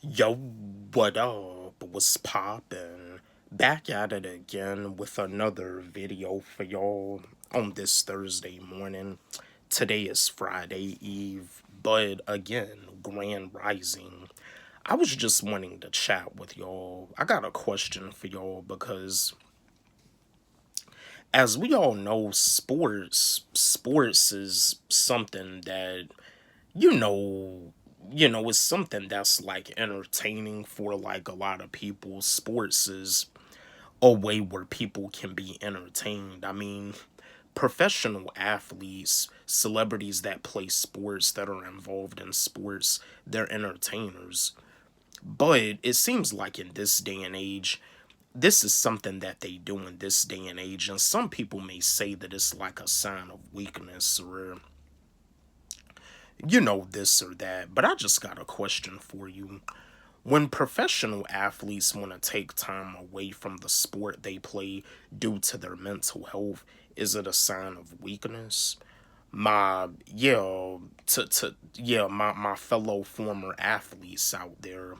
Yo, what up? What's poppin'? Back at it again with another video for y'all on this Thursday morning. Today is Friday Eve, but again, Grand Rising. I was just wanting to chat with y'all. I got a question for y'all because, as we all know, sports is something that you know it's something that's like entertaining for like a lot of people. Sports is a way where people can be entertained. I mean, professional athletes, celebrities that play sports, that are involved in sports, they're entertainers. But it seems like in this day and age, this is something that they do in this day and age, and some people may say that it's like a sign of weakness, or this or that. But I just got a question for you. When professional athletes want to take time away from the sport they play due to their mental health, is it a sign of weakness? My my fellow former athletes out there,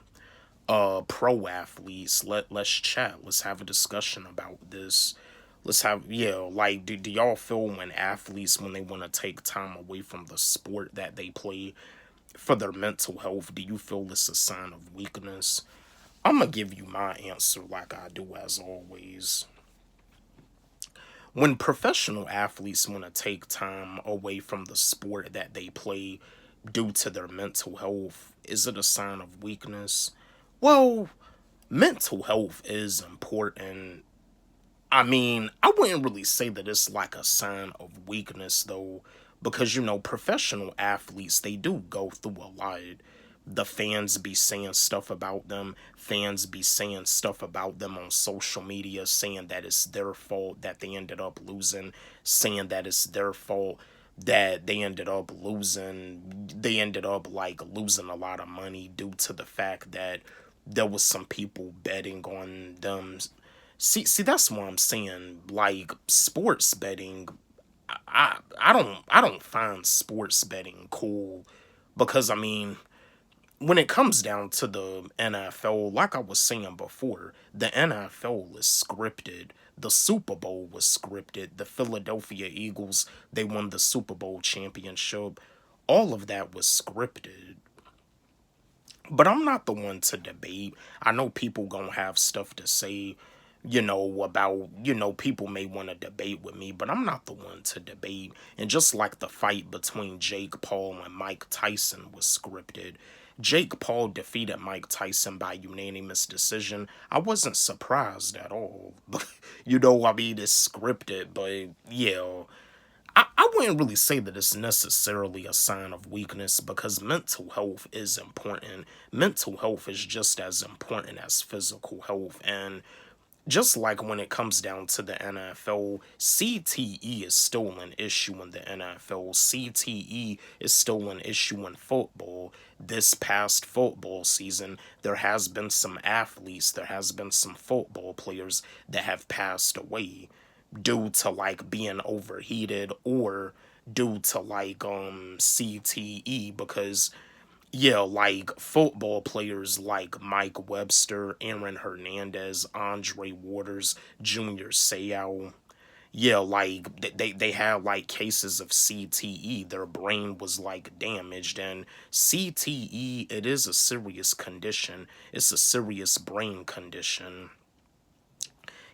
pro athletes, let's chat. Let's have a discussion about this. Let's have, like, do y'all feel when athletes, when they want to take time away from the sport that they play for their mental health, do you feel it's a sign of weakness? I'm gonna give you my answer like I do as always. When professional athletes want to take time away from the sport that they play due to their mental health, is it a sign of weakness? Well, mental health is important. I mean, I wouldn't really say that it's like a sign of weakness though, because professional athletes, they do go through a lot. The fans be saying stuff about them. Fans be saying stuff about them on social media, saying that it's their fault that they ended up losing, saying that it's their fault that they ended up losing. They ended up like losing a lot of money due to the fact that there was some people betting on them. See, that's what I'm saying. Like, sports betting, I don't find sports betting cool, because I mean, when it comes down to the NFL, like I was saying before, the NFL is scripted. The Super Bowl was scripted. The Philadelphia Eagles, they won the Super Bowl championship. All of that was scripted. But I'm not the one to debate. I know people gonna have stuff to say, about, people may want to debate with me, but I'm not the one to debate. And just like the fight between Jake Paul and Mike Tyson was scripted, Jake Paul defeated Mike Tyson by unanimous decision. I wasn't surprised at all. I mean, it's scripted, but yeah. I wouldn't really say that it's necessarily a sign of weakness, because mental health is important. Mental health is just as important as physical health. And just like when it comes down to the NFL, CTE is still an issue in the NFL. CTE is still an issue in football. This past football season, there has been some athletes, there has been some football players that have passed away due to like being overheated, or due to like CTE, because like football players like Mike Webster, Aaron Hernandez, Andre Waters, Junior Seau. Like they had like cases of CTE. Their brain was like damaged, and CTE, it is a serious condition. It's a serious brain condition.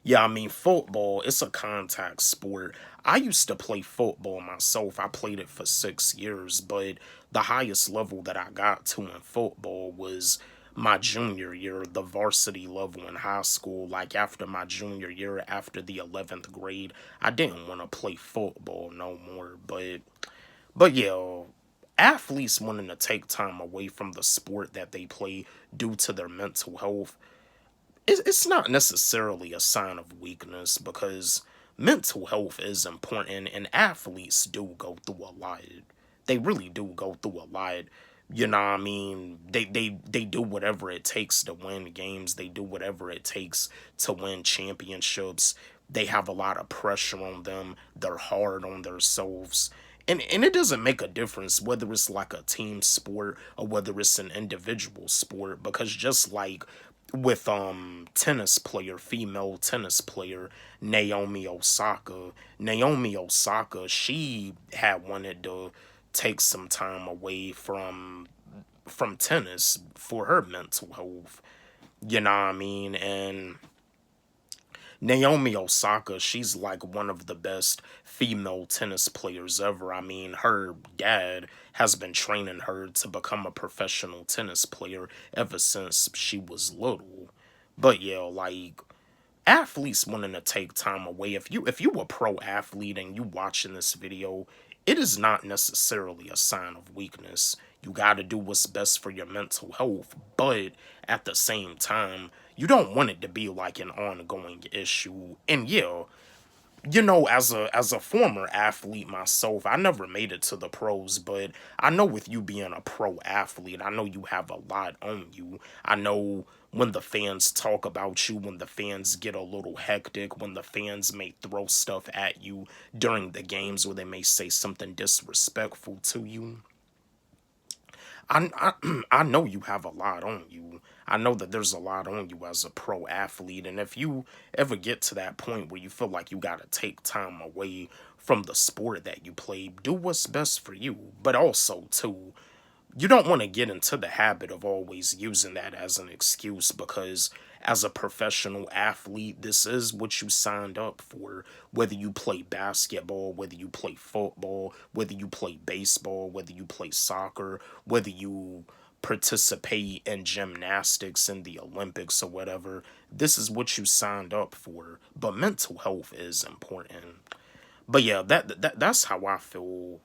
Yeah, I mean, football, it's a contact sport. I used to play football myself. I played it for 6 years, but the highest level that I got to in football was my junior year, the varsity level in high school. Like, after my junior year, after the 11th grade, I didn't want to play football no more. But yeah, athletes wanting to take time away from the sport that they play due to their mental health, it's not necessarily a sign of weakness, because mental health is important, and athletes do go through a lot. They really do go through a lot. You know what I mean? They do whatever it takes to win games. They do whatever it takes to win championships. They have a lot of pressure on them. They're hard on themselves. and it doesn't make a difference whether it's like a team sport or whether it's an individual sport, because just like with female tennis player Naomi Osaka, she had wanted to take some time away from tennis for her mental health. You know what I mean? And Naomi Osaka, she's like one of the best female tennis players ever. I mean, her dad has been training her to become a professional tennis player ever since she was little. But yeah, like athletes wanting to take time away. If you a pro athlete and you watching this video, it is not necessarily a sign of weakness. You got to do what's best for your mental health, but at the same time, you don't want it to be like an ongoing issue. And yeah, as a former athlete myself, I never made it to the pros, but I know with you being a pro athlete, I know you have a lot on you. I know when the fans talk about you, when the fans get a little hectic, when the fans may throw stuff at you during the games, or they may say something disrespectful to you. I know you have a lot on you. I know that there's a lot on you as a pro athlete. And if you ever get to that point where you feel like you got to take time away from the sport that you play, do what's best for you. But also, too, you don't want to get into the habit of always using that as an excuse, because as a professional athlete, this is what you signed up for. Whether you play basketball, whether you play football, whether you play baseball, whether you play soccer, whether you participate in gymnastics in the Olympics or whatever, this is what you signed up for. But mental health is important. But yeah, that's how I feel,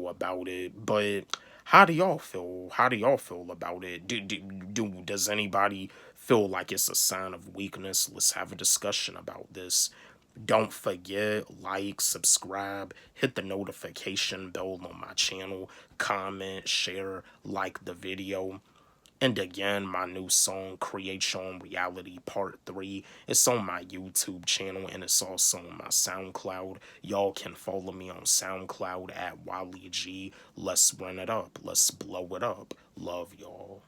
about it. But how do y'all feel? How do y'all feel about it? Does anybody feel like it's a sign of weakness? Let's have a discussion about this. Don't forget, like, subscribe, hit the notification bell on my channel, comment, share, like the video. And again, my new song, Create Your Own Reality Part 3, it's on my YouTube channel and it's also on my SoundCloud. Y'all can follow me on SoundCloud at Wally G. Let's run it up. Let's blow it up. Love y'all.